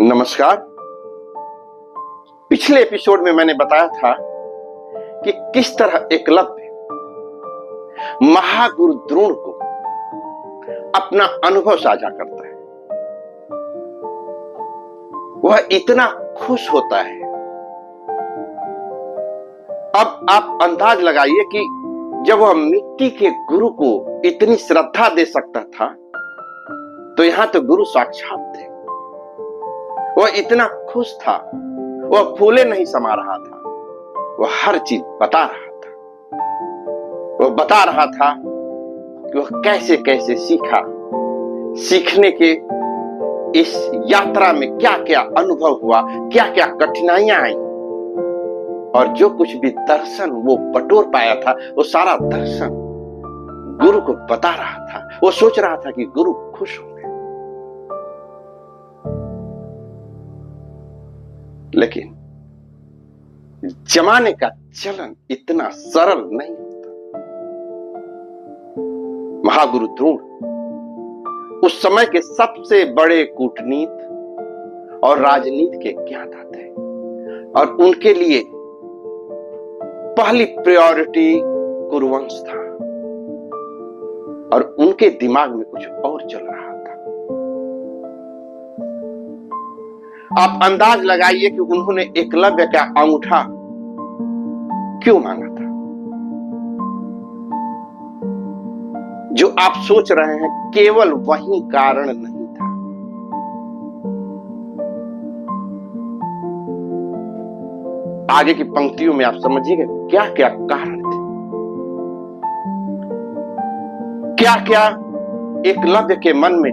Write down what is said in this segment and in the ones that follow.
नमस्कार। पिछले एपिसोड में मैंने बताया था कि किस तरह एकलव्य महागुरु द्रोण को अपना अनुभव साझा करता है। वह इतना खुश होता है। अब आप अंदाज लगाइए कि जब वह मिट्टी के गुरु को इतनी श्रद्धा दे सकता था, तो यहां तो गुरु साक्षात थे। वह इतना खुश था, वह फूले नहीं समा रहा था, वह हर चीज बता रहा था। वह बता रहा था कि वह कैसे कैसे सीखा, सीखने के इस यात्रा में क्या क्या अनुभव हुआ, क्या क्या कठिनाइयां आई, और जो कुछ भी दर्शन वो बटोर पाया था, वो सारा दर्शन गुरु को बता रहा था। वो सोच रहा था कि गुरु खुश होंगे। लेकिन जमाने का चलन इतना सरल नहीं होता। महागुरु द्रोण उस समय के सबसे बड़े कूटनीति और राजनीति के ज्ञाता थे, और उनके लिए पहली प्रायोरिटी कुरुवंश था, और उनके दिमाग में कुछ और चल रहा था। आप अंदाज लगाइए कि उन्होंने एकलव्य का अंगूठा क्यों मांगा था। जो आप सोच रहे हैं, केवल वही कारण नहीं था। आगे की पंक्तियों में आप समझिएगा क्या क्या कारण थे, क्या क्या एकलव्य के मन में,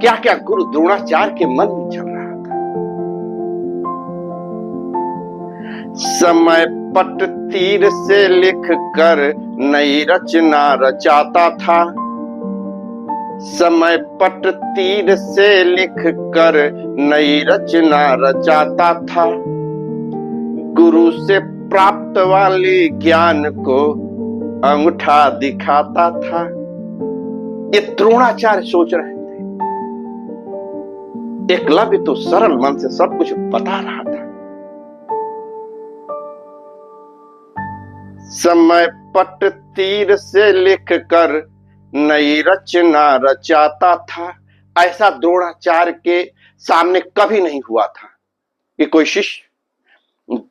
क्या क्या गुरु द्रोणाचार्य के मन में चल रहा था। समय पट तीर से लिख कर नई रचना रचाता था। समय पट तीर से लिख कर नई रचना रचाता था। गुरु से प्राप्त वाले ज्ञान को अंगूठा दिखाता था। ये द्रोणाचार्य सोच रहे थे। एकलव्य तो सरल मन से सब कुछ बता रहा था। समय पट तीर से लिख कर नई रचना रचाता था। ऐसा द्रोणाचार्य के सामने कभी नहीं हुआ था कि कोई शिष्य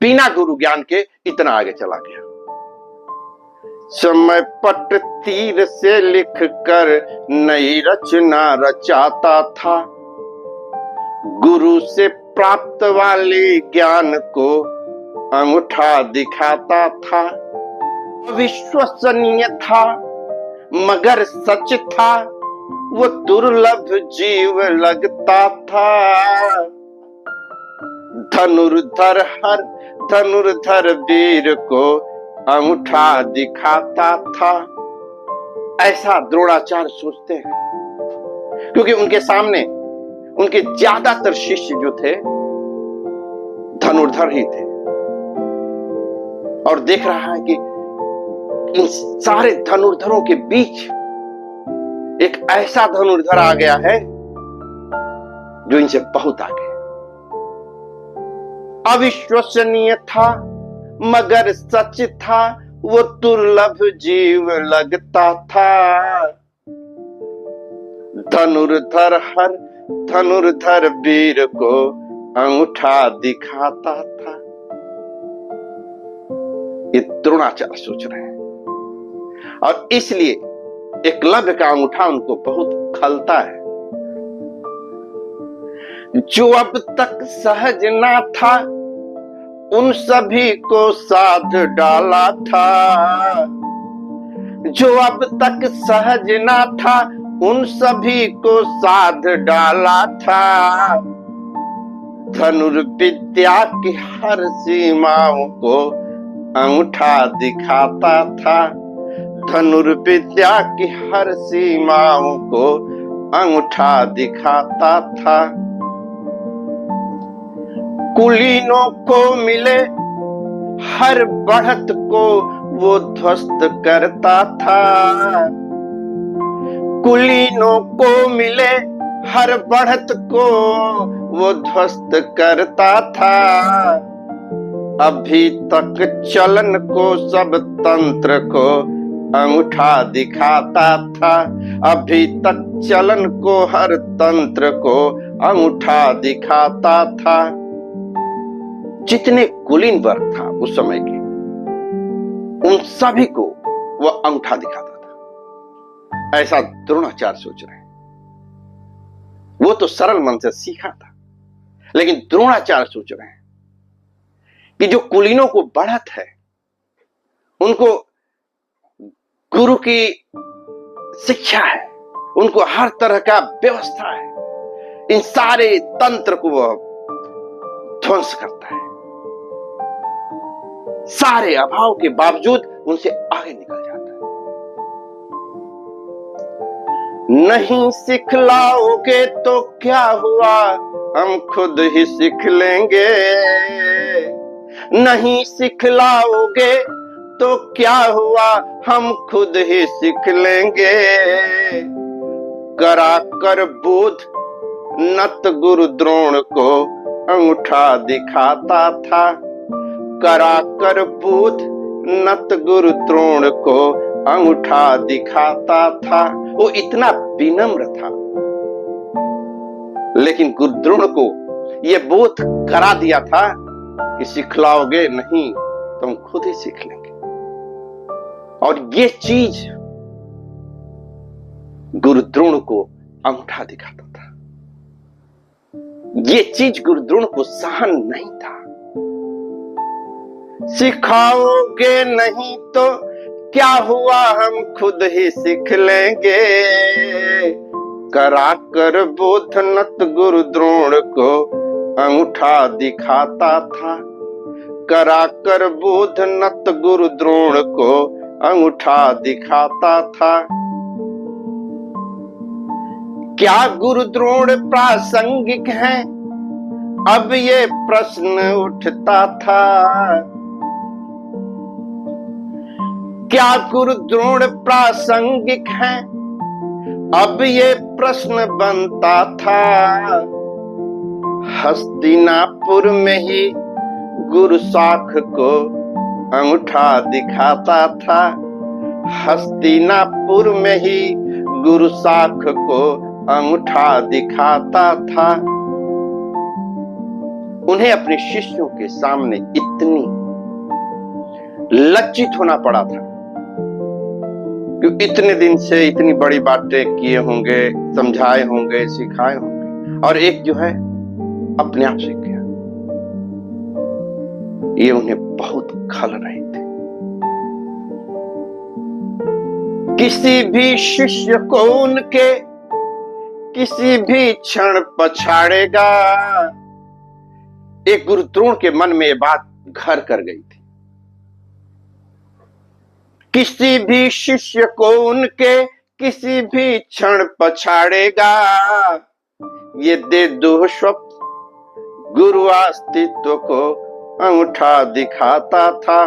बिना गुरु ज्ञान के इतना आगे चला गया। समय पट तीर से लिख कर नई रचना रचाता था। गुरु से प्राप्त वाले ज्ञान को अंगूठा दिखाता था। अविश्वसनीय था मगर सच था, वो दुर्लभ जीव लगता था। धनुर्धर वीर को अंगूठा दिखाता था। ऐसा द्रोणाचार्य सोचते हैं, क्योंकि उनके सामने उनके ज्यादातर शिष्य जो थे धनुर्धर ही थे, और देख रहा है कि इन सारे धनुर्धरों के बीच एक ऐसा धनुर्धर आ गया है जो इनसे बहुत आगे। अविश्वसनीय था मगर सच था, वो दुर्लभ जीव लगता था। धनुर्धर वीर को अंगूठा दिखाता था। ये द्रोणाचार्य सोच रहे हैं, और इसलिए एकलव्य का अंगूठा उनको बहुत खलता है। जो अब तक सहज ना था, उन सभी को साध डाला था। जो अब तक सहज ना था, उन सभी को साध डाला था। धनुर्विद्या की हर सीमाओं को अंगूठा दिखाता था। धनुर्विद्या की हर सीमाओं को अंगूठा दिखाता था। कुलीनों को मिले हर बढ़त को वो ध्वस्त करता था। कुलीनों को मिले हर बढ़त को वो ध्वस्त करता था। अभी तक चलन को सब तंत्र को अंगूठा दिखाता था। अभी तक चलन को हर तंत्र को अंगूठा दिखाता था। जितने कुलीन वर्ग था उस समय के, उन सभी को वह अंगूठा दिखाता था। ऐसा द्रोणाचार्य सोच रहे हैं। वो तो सरल मन से सीखा था, लेकिन द्रोणाचार्य सोच रहे हैं कि जो कुलीनों को बढ़त है, उनको गुरु की शिक्षा है, उनको हर तरह का व्यवस्था है, इन सारे तंत्र को वह ध्वंस करता है। सारे अभाव के बावजूद उनसे आगे निकल जाता है। नहीं सिखलाओगे तो क्या हुआ, हम खुद ही सीख लेंगे। नहीं सिखलाओगे तो क्या हुआ, हम खुद ही सीख लेंगे। करा कर बोध नत गुरु द्रोण को अंगूठा दिखाता था। करा कर बोध नत गुरु द्रोण को अंगूठा दिखाता था। वो इतना विनम्र था, लेकिन गुरु द्रोण को यह बोध करा दिया था कि सिखलाओगे नहीं तो हम खुद ही सीख लेंगे। और ये चीज गुरु द्रोण को अंगूठा दिखाता था। ये चीज गुरु द्रोण को सहन नहीं था। सिखाओगे नहीं तो क्या हुआ, हम खुद ही सीख लेंगे। करा कर बोध नत गुरु द्रोण को अंगूठा दिखाता था। करा कर बोध नत गुरु द्रोण को अंगूठा दिखाता था। क्या गुरु द्रोण प्रासंगिक हैं, अब ये प्रश्न उठता था। क्या गुरु द्रोण प्रासंगिक हैं, अब ये प्रश्न बनता था। हस्तिनापुर में ही गुरु शाख को अंगूठा दिखाता था। हस्तिनापुर में ही गुरु शाख को अंगूठा दिखाता था। उन्हें अपने शिष्यों के सामने इतनी लज्जित होना पड़ा था कि इतने दिन से इतनी बड़ी बातें किए होंगे, समझाए होंगे, सिखाए होंगे, और एक जो है अपने आप सीख गया। ये उन्हें बहुत खल रहे थे। किसी भी शिष्य को उनके किसी भी क्षण पछाड़ेगा। एक गुरु द्रोण के मन में ये बात घर कर गई थी। किसी भी शिष्य को उनके किसी भी क्षण पछाड़ेगा। ये दे दो स्वप्न गुरु अस्तित्व को अंगूठा दिखाता था।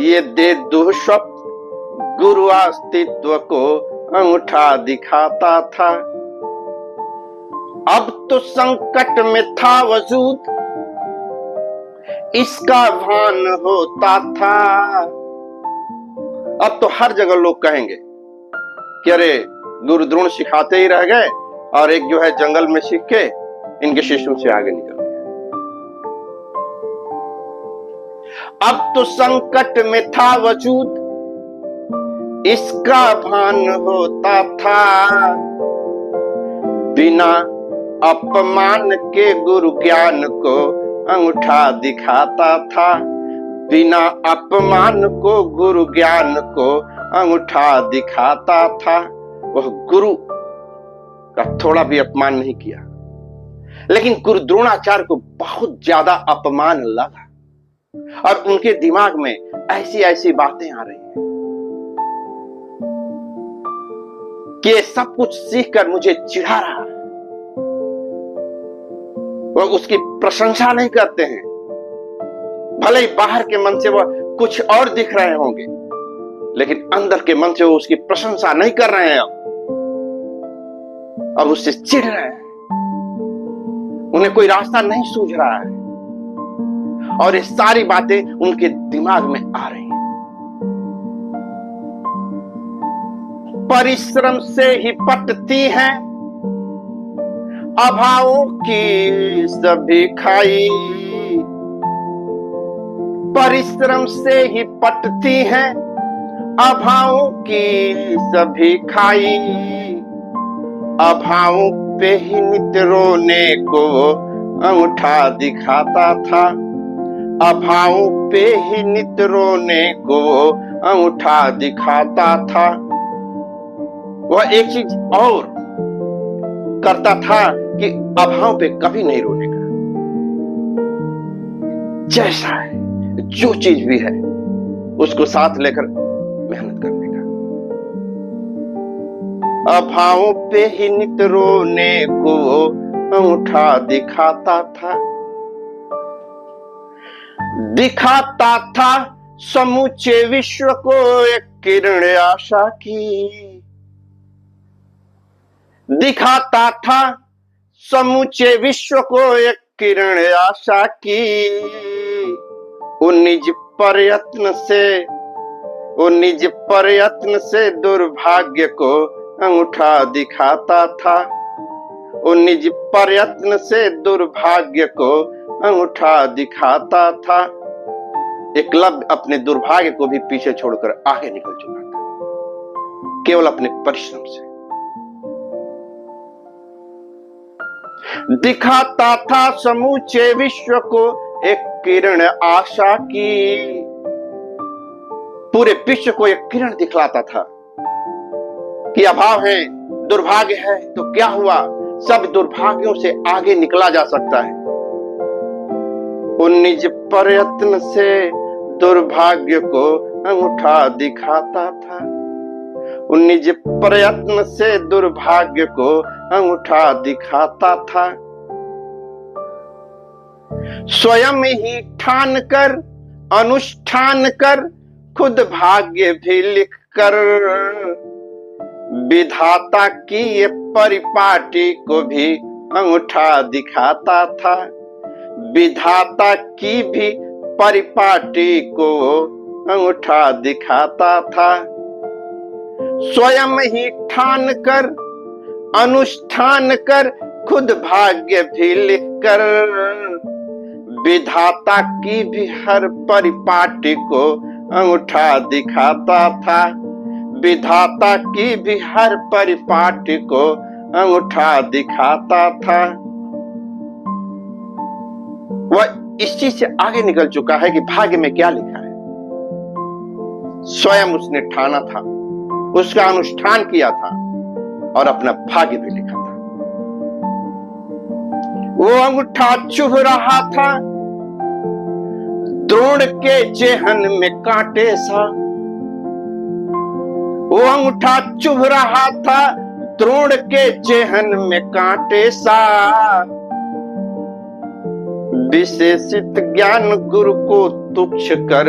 ये दे दो स्वप्न गुरु अस्तित्व को अंगूठा दिखाता था। अब तो संकट में था वजूद, इसका भान होता था। अब तो हर जगह लोग कहेंगे कि अरे गुरु द्रोण सिखाते ही रह गए और एक जो है जंगल में सीख के इनके शिष्यों से आगे निकल गए। अब तो संकट में था वजूद, इसका भान होता था। बिना अपमान के गुरु ज्ञान को अंगूठा दिखाता था। बिना अपमान को गुरु ज्ञान को अंगूठा दिखाता था। वह गुरु का थोड़ा भी अपमान नहीं किया, लेकिन गुरु द्रोणाचार्य को बहुत ज्यादा अपमान लगा और उनके दिमाग में ऐसी ऐसी बातें आ रही हैं कि ये सब कुछ सीखकर मुझे चिढ़ा रहा है। वह उसकी प्रशंसा नहीं करते हैं, भले ही बाहर के मन से वह कुछ और दिख रहे होंगे, लेकिन अंदर के मन से वो उसकी प्रशंसा नहीं कर रहे हैं। अब उससे चिढ़ रहे हैं। उन्हें कोई रास्ता नहीं सूझ रहा है और ये सारी बातें उनके दिमाग में आ रही हैं। परिश्रम से ही पटती हैं अभावों की सभी खाई, परिश्रम से ही पटती हैं अभावों की सभी खाई, अभावों पे ही नित्य रोने को अंगूठा दिखाता था, अभावों पे ही नित्य रोने को अंगूठा दिखाता था। वह एक चीज और करता था कि अभाव पे कभी नहीं रोने का, जैसा है जो चीज भी है उसको साथ लेकर मेहनत करने का। अभावों पे ही नित्य रोने को अंगूठा दिखाता था, दिखाता था समूचे विश्व को एक किरण आशा की, दिखाता था समूचे विश्व को एक किरण आशा की। वो निज प्रयत्न से दुर्भाग्य को अंगूठा दिखाता था, वो निज प्रयत्न से दुर्भाग्य को अंगूठा दिखाता था। एकलव्य अपने दुर्भाग्य को भी पीछे छोड़कर आगे निकल चुका था, केवल अपने परिश्रम से। दिखाता था समूचे विश्व को एक किरण आशा की, पूरे विश्व को एक किरण दिखलाता था कि अभाव है, दुर्भाग्य है तो क्या हुआ, सब दुर्भाग्यों से आगे निकला जा सकता है। वो निज प्रयत्न से दुर्भाग्य को अंगूठा दिखाता था, वो निज प्रयत्न से दुर्भाग्य को अंगूठा दिखाता था। स्वयं ही ठान कर अनुष्ठान कर खुद भाग्य भी लिख कर विधाता की ये परिपाटी को भी अंगूठा दिखाता था, विधाता की भी परिपाटी को अंगूठा दिखाता था। स्वयं ही ठान कर अनुष्ठान कर खुद भाग्य भी लिख कर विधाता की भी हर परिपाटी को अंगूठा दिखाता था, विधाता की भी हर परिपाटी को अंगूठा दिखाता था। वह इस चीज से आगे निकल चुका है कि भाग्य में क्या लिखा है, स्वयं उसने ठाना था, उसका अनुष्ठान किया था और अपना भाग्य भी लिखा था। वो अंगूठा चुभ रहा था द्रोण के चेहन में कांटे सा, वो अंगूठा चुभ रहा था द्रोण के चेहन में कांटे सा। विशेषित ज्ञान गुरु को तुच्छ कर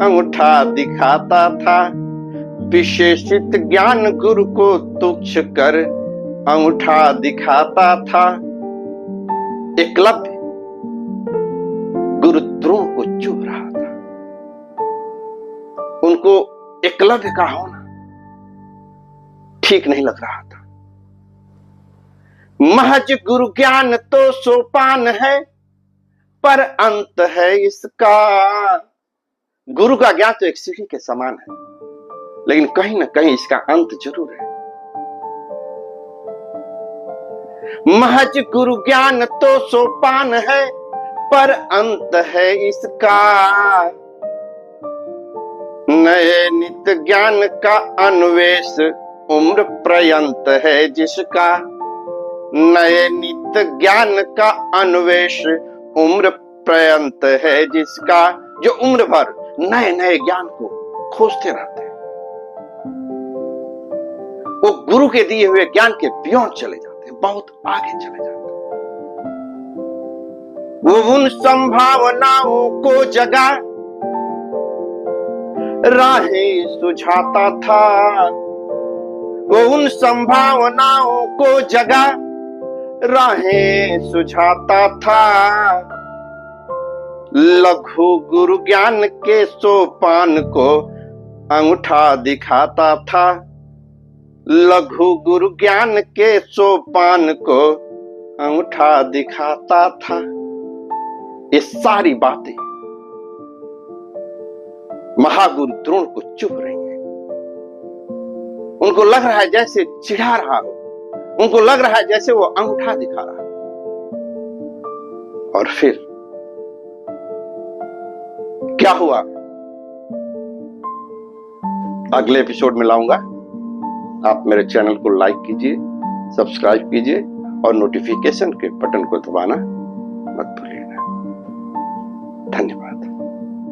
अंगूठा दिखाता था, विशेषित ज्ञान गुरु को तुच्छ कर अंगूठा दिखाता था। एकलव्य गुरु द्रोण को चुभ रहा था, उनको एकलव्य का होना ठीक नहीं लग रहा था। महज गुरु ज्ञान तो सोपान है पर अंत है इसका, गुरु का ज्ञान तो एक सीढ़ी के समान है लेकिन कहीं ना कहीं इसका अंत जरूर है। महज गुरु ज्ञान तो सोपान है पर अंत है इसका, नए नित्य ज्ञान का अन्वेष उम्र पर्यंत है जिसका, नए नित्य ज्ञान का अन्वेष उम्र पर्यंत है जिसका, जो उम्र भर नए नए ज्ञान को खोजते रहते हैं। वो गुरु के दिए हुए ज्ञान के बियॉन्ड चले जाते हैं, बहुत आगे चले जाते हैं। वो उन संभावनाओं को जगा राहें सुझाता था, वो उन संभावनाओं को जगा राहें सुझाता था, लघु गुरु ज्ञान के सोपान को अंगूठा दिखाता था, लघु गुरु ज्ञान के सोपान को अंगूठा दिखाता था। ये सारी बातें महागुरु द्रोण को चुभ रही हैं। उनको लग रहा है जैसे चिढ़ा रहा हो, उनको लग रहा है जैसे वो अंगूठा दिखा रहा है। और फिर क्या हुआ, अगले एपिसोड में लाऊंगा। आप मेरे चैनल को लाइक कीजिए, सब्सक्राइब कीजिए और नोटिफिकेशन के बटन को दबाना मत भूलिएगा। धन्यवाद।